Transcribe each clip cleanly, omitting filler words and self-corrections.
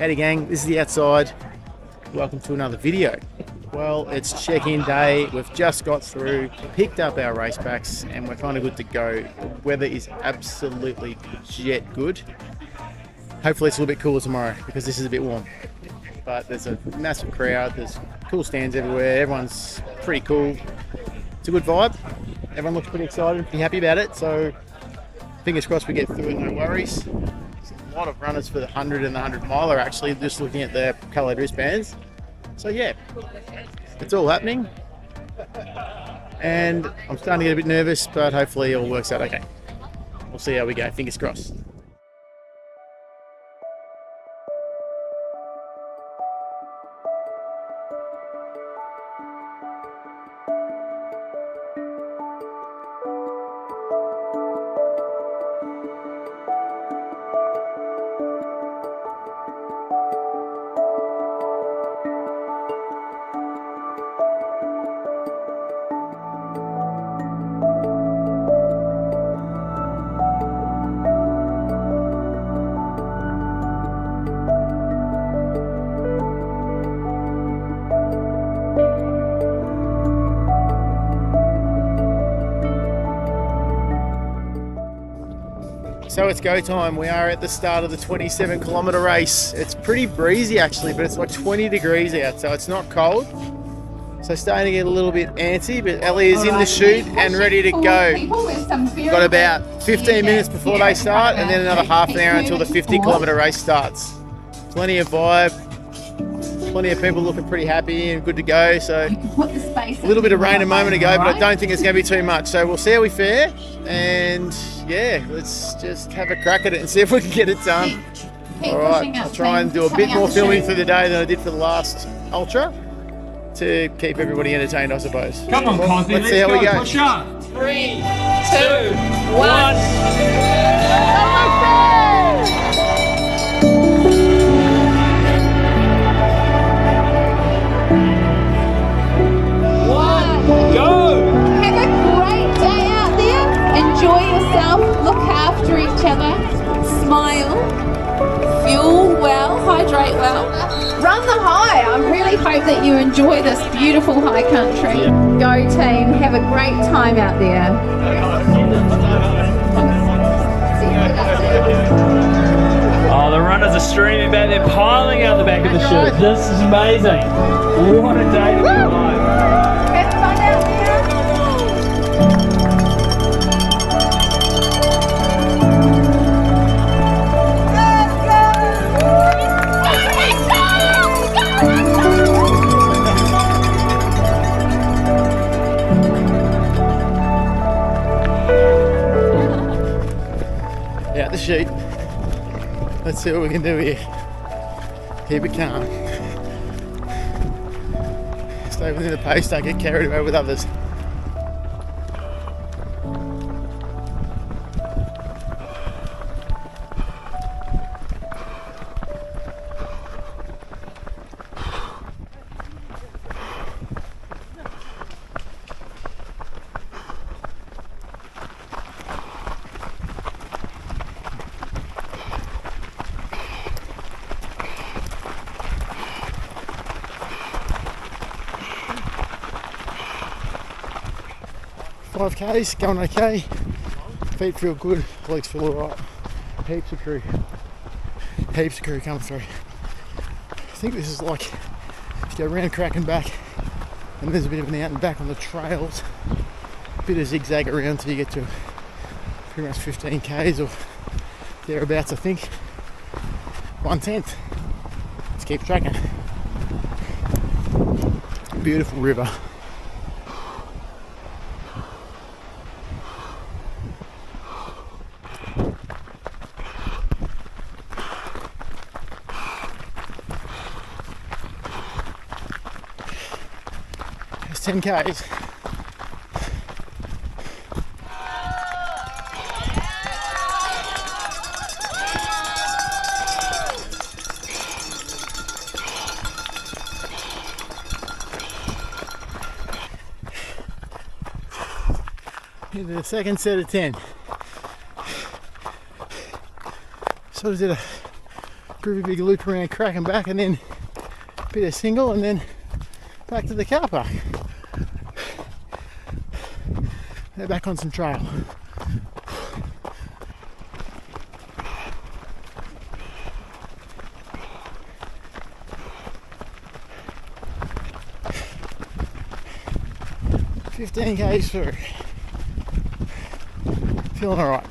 Howdy gang, this is the outside. Welcome to another video. Well, it's check-in day. We've just got through, picked up our race packs, and we're kind of good to go. The weather is absolutely jet good. Hopefully it's a little bit cooler tomorrow because this is a bit warm. But there's a massive crowd, there's cool stands everywhere, everyone's pretty cool. It's a good vibe. Everyone looks pretty excited and pretty happy about it, so fingers crossed we get through it, no worries. There's a lot of runners for the 100 and the 100 miler actually, just looking at their coloured wristbands. So yeah, it's all happening. And I'm starting to get a bit nervous, but hopefully it all works out okay. We'll see how we go, fingers crossed. So it's go time. We are at the start of the 27-kilometre race. It's pretty breezy actually, but it's like 20 degrees out, so it's not cold. So starting to get a little bit antsy, but Ellie is in the chute and ready to go. Got about 15 minutes before they start, and then another half an hour until the 50-kilometre race starts. Plenty of vibe, plenty of people looking pretty happy and good to go. So a little bit of rain a moment ago, but I don't think it's going to be too much. So we'll see how we fare, and yeah, let's just have a crack at it and see if we can get it done. All right, I'll try and do a bit more filming for the day than I did for the last ultra to keep everybody entertained, I suppose. Come on, Cosby, let's see how we go. Push up. 3, 2, 1. After each other, smile, fuel well, hydrate well, run the high. I really hope that you enjoy this beautiful high country. Yeah. Go team, have a great time out there. Oh, the runners are streaming back, they're piling out the back of the chute. This is amazing. What a day to be alive. Have fun out there. Out the chute. Let's see what we can do here. Keep it calm. Stay within the pace, don't get carried away with others. Five Ks, going okay. Feet feel good, legs feel alright. Heaps of crew coming through. I think this is like, if you go around Cracking back, and there's a bit of an out and back on the trails, a bit of zigzag around till you get to pretty much 15 Ks or thereabouts, I think. 1/10. Let's keep tracking. Beautiful river. It's 10 Ks. Into the second set of 10. Sort of did a groovy big loop around, cracking back, and then a bit of single, and then back to the car park. They're back on some trail. $15K through. Feeling all right.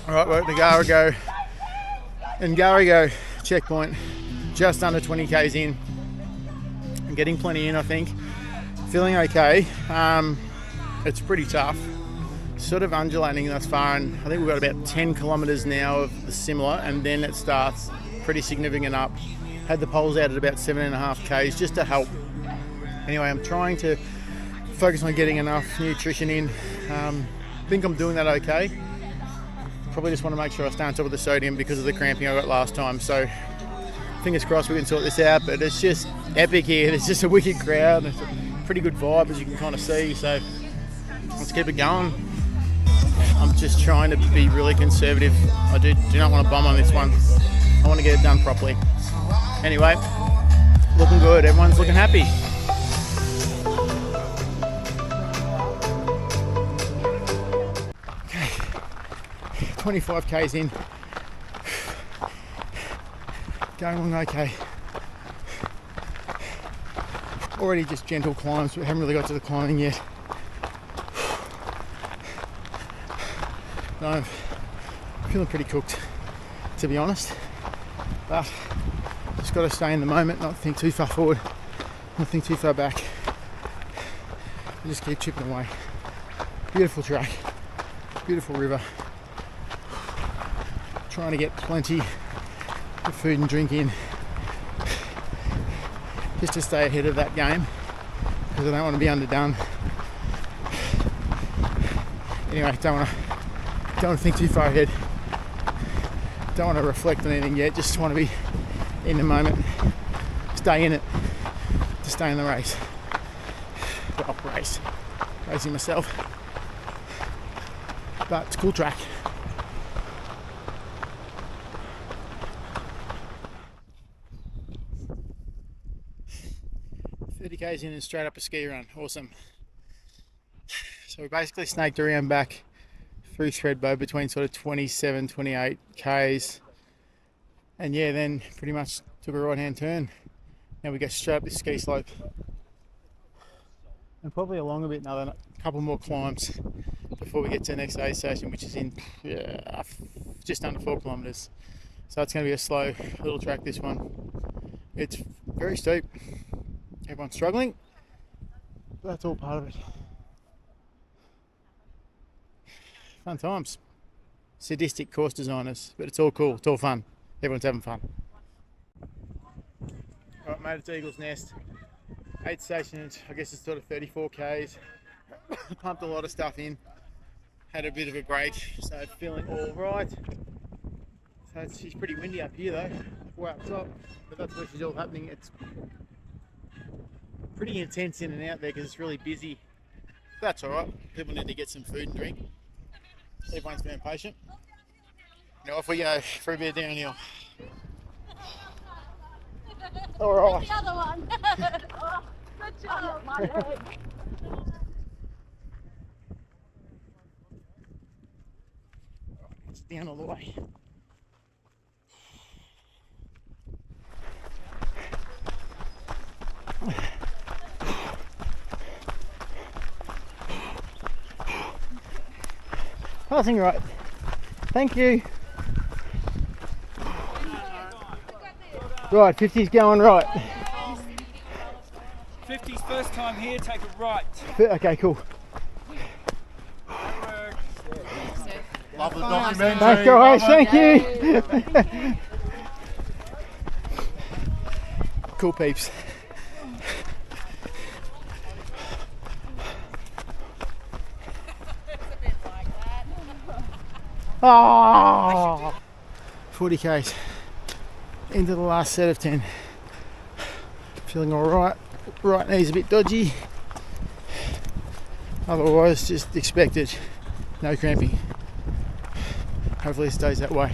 All right, we're at the Ngarigo checkpoint, just under 20Ks in. I'm getting plenty in, I think. Feeling okay. It's pretty tough. Sort of undulating thus far, and I think we've got about 10 kilometers now of the similar, and then it starts pretty significant up. Had the poles out at about 7.5Ks just to help. Anyway, I'm trying to focus on getting enough nutrition in. I think I'm doing that okay. Probably just want to make sure I stay on top of the sodium because of the cramping I got last time. So fingers crossed we can sort this out, but it's just epic here. There's just a wicked crowd. It's a pretty good vibe, as you can kind of see. So let's keep it going. I'm just trying to be really conservative. I do not want to bum on this one. I want to get it done properly. Anyway, looking good. Everyone's looking happy. Okay, 25Ks in. Going along okay. Already just gentle climbs. We haven't really got to the climbing yet. No, I'm feeling pretty cooked, to be honest. But just got to stay in the moment, not think too far forward, not think too far back. And just keep chipping away. Beautiful track, beautiful river. Trying to get plenty of food and drink in, just to stay ahead of that game, because I don't want to be underdone. Anyway, don't want to think too far ahead. Don't want to reflect on anything yet, just want to be in the moment, stay in it, to stay in the race. Well, racing myself, but it's a cool track. $30Ks in and straight up a ski run, awesome. So we basically snaked around back through Thredbo between sort of 27, 28Ks, and yeah, then pretty much took a right hand turn. Now we go straight up this ski slope and probably along a bit, another couple more climbs before we get to the next aid station, which is in just under 4 kilometers. So it's going to be a slow little track, this one. It's very steep, everyone's struggling, but that's all part of it. Fun times. Sadistic course designers, but it's all cool, it's all fun. Everyone's having fun. Alright, made it to Eagle's Nest. 8 stations, I guess it's sort of 34Ks. Pumped a lot of stuff in. Had a bit of a break, so feeling all right. So she's pretty windy up here though. We're up top, but that's where she's all happening. It's pretty intense in and out there because it's really busy. That's alright. People need to get some food and drink. Everyone's been patient. Now off we go for a bit of downhill. All right. The other one. Oh, good job. My leg. It's down all the way. Passing right. Thank you. Right, 50's going right. 50's first time here, take it right. Okay, cool. Love the documentary. Thanks guys, thank you. Cool peeps. Oh, 40Ks into the last set of 10. Feeling all right. Right knee's a bit dodgy. Otherwise, just expect it. No cramping. Hopefully it stays that way.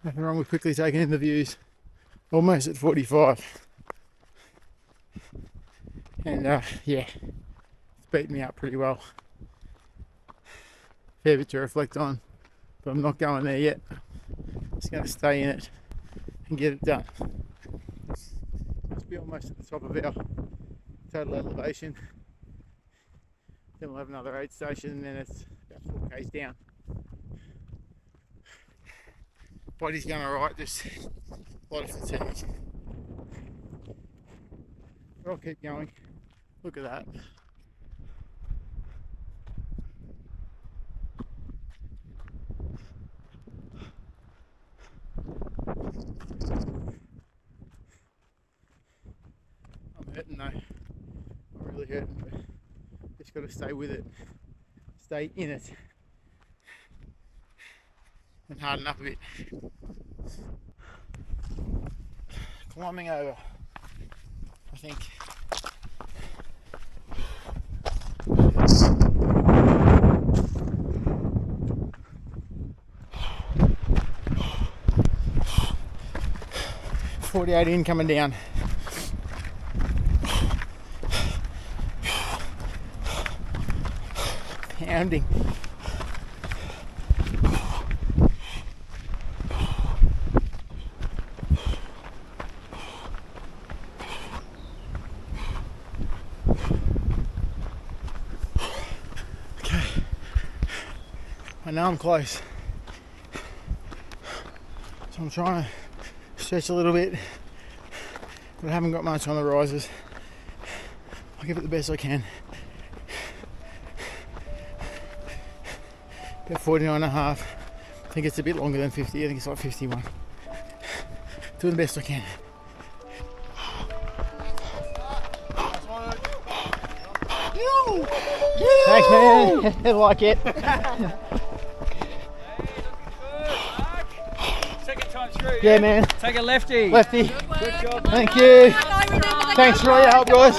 Nothing wrong with quickly taking in the views. Almost at 45. And yeah, it's beaten me up pretty well. Fair bit to reflect on, but I'm not going there yet. Just going to stay in it and get it done. Must be almost at the top of our total elevation. Then we'll have another aid station and then it's about 4 k's down. Body's going alright, just a lot of fatigue. But I'll keep going. Look at that. I'm hurting though. I'm really hurting, but just got to stay with it. Stay in it. And harden up a bit. Climbing over, I think. .48 in, coming down. Pounding. Okay, I know I'm close, so I'm trying to stretch a little bit, but I haven't got much on the risers. I'll give it the best I can. About 49.5. I think it's a bit longer than 50. I think it's like 51. Doing the best I can. Thanks, man. I like it. Second time through. Yeah, man. Take a lefty. Lefty. Good job. Thank you. Thanks for all your help, guys.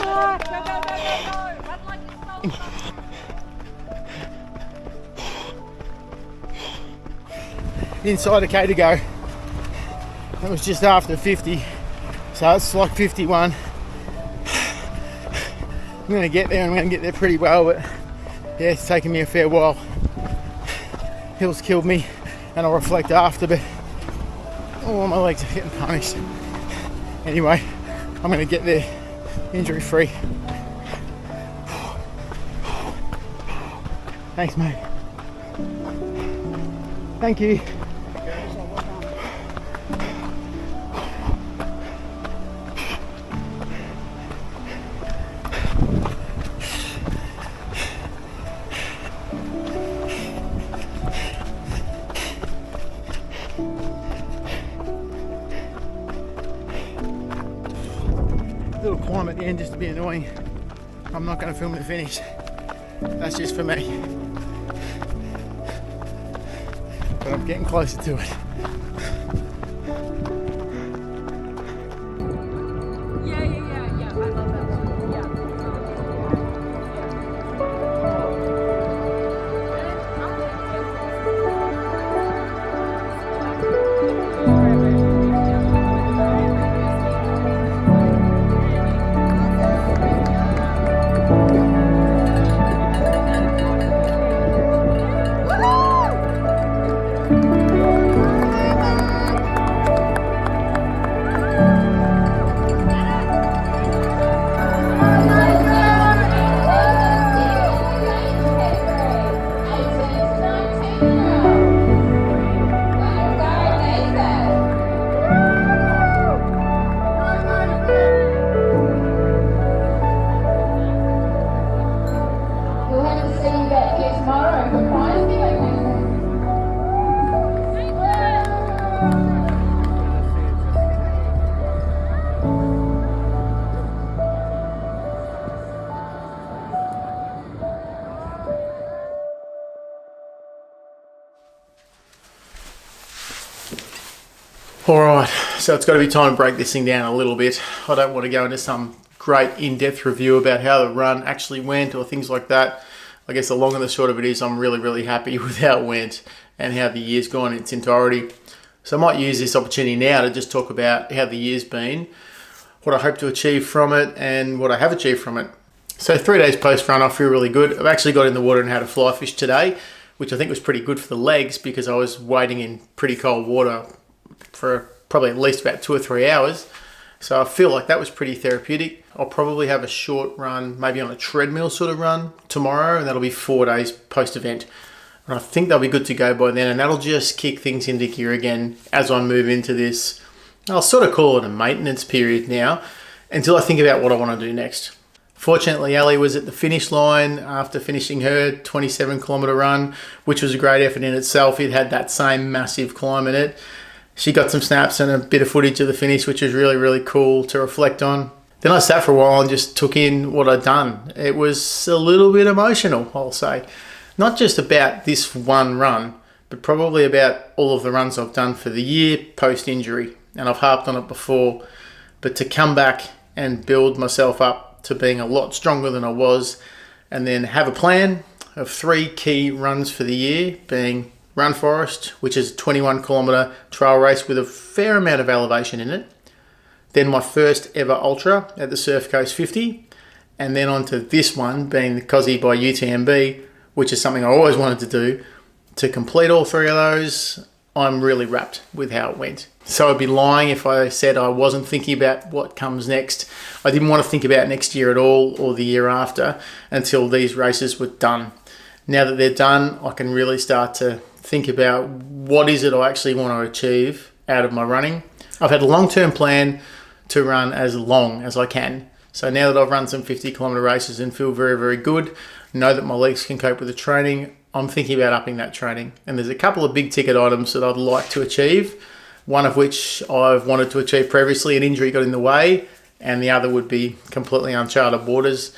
Inside a K to go. That was just after 50, so it's like 51. I'm going to get there and I'm going to get there pretty well, but yeah, it's taken me a fair while. Hills killed me and I'll reflect after, but oh, my legs are getting punished. Anyway, I'm going to get there injury free. Thanks, mate. Thank you. Little climb at the end just to be annoying. I'm not going to film the finish. That's just for me. But I'm getting closer to it. Yeah. I love that. All right, so it's got to be time to break this thing down a little bit. I don't want to go into some great in-depth review about how the run actually went or things like that. I guess the long and the short of it is I'm really happy with how it went and how the year's gone in its entirety. So I might use this opportunity now to just talk about how the year's been, what I hope to achieve from it, and what I have achieved from it. So 3 days post-run, I feel really good. I've actually got in the water and had a fly fish today, which I think was pretty good for the legs because I was wading in pretty cold water for probably at least about 2 or 3 hours. So I feel like that was pretty therapeutic. I'll probably have a short run, maybe on a treadmill sort of run tomorrow, and that'll be 4 days post-event. And I think they'll be good to go by then, and that'll just kick things into gear again as I move into this, I'll sort of call it a maintenance period now, until I think about what I want to do next. Fortunately, Ellie was at the finish line after finishing her 27-kilometre run, which was a great effort in itself. It had that same massive climb in it. She got some snaps and a bit of footage of the finish, which was really cool to reflect on. Then I sat for a while and just took in what I'd done. It was a little bit emotional, I'll say. Not just about this one run, but probably about all of the runs I've done for the year post-injury. And I've harped on it before, but to come back and build myself up to being a lot stronger than I was, and then have a plan of 3 key runs for the year, being Run Forest, which is a 21-kilometre trail race with a fair amount of elevation in it. Then my first ever ultra at the Surf Coast 50. And then on to this one, being the Kosciuszko by UTMB, which is something I always wanted to do. To complete all 3 of those, I'm really wrapped with how it went. So I'd be lying if I said I wasn't thinking about what comes next. I didn't want to think about next year at all or the year after until these races were done. Now that they're done, I can really start to think about what is it I actually want to achieve out of my running. I've had a long-term plan to run as long as I can. So now that I've run some 50-kilometre races and feel very good, know that my legs can cope with the training, I'm thinking about upping that training. And there's a couple of big ticket items that I'd like to achieve, one of which I've wanted to achieve previously, an injury got in the way, and the other would be completely uncharted waters.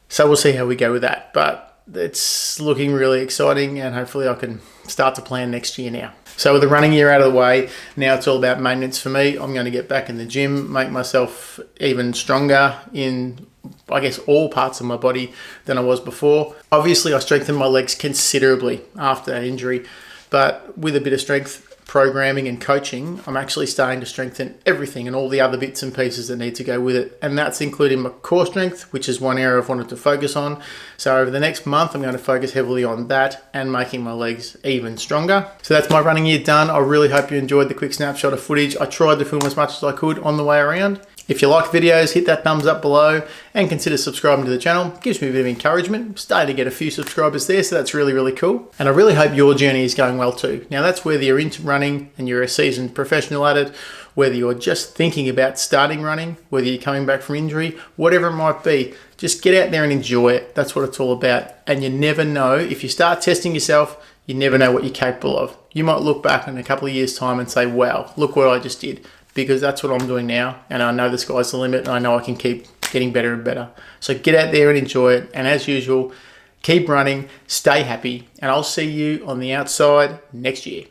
So we'll see how we go with that. But it's looking really exciting, and hopefully I can start to plan next year now. So with the running year out of the way, now it's all about maintenance for me. I'm going to get back in the gym, make myself even stronger in, I guess, all parts of my body than I was before. Obviously, I strengthened my legs considerably after that injury, but with a bit of strength programming and coaching, I'm actually starting to strengthen everything and all the other bits and pieces that need to go with it. And that's including my core strength, which is one area I've wanted to focus on. So over the next month, I'm going to focus heavily on that and making my legs even stronger. So that's my running year done. I really hope you enjoyed the quick snapshot of footage. I tried to film as much as I could on the way around. If you like videos, hit that thumbs up below and consider subscribing to the channel. It gives me a bit of encouragement. I'm starting to get a few subscribers there, so that's really cool. And I really hope your journey is going well too. Now that's whether you're into running and you're a seasoned professional at it, whether you're just thinking about starting running, whether you're coming back from injury, whatever it might be, just get out there and enjoy it. That's what it's all about. And you never know, if you start testing yourself, you never know what you're capable of. You might look back in a couple of years' time and say, wow, look what I just did. Because that's what I'm doing now, and I know the sky's the limit, and I know I can keep getting better and better. So get out there and enjoy it, and as usual, keep running, stay happy, and I'll see you on the outside next year.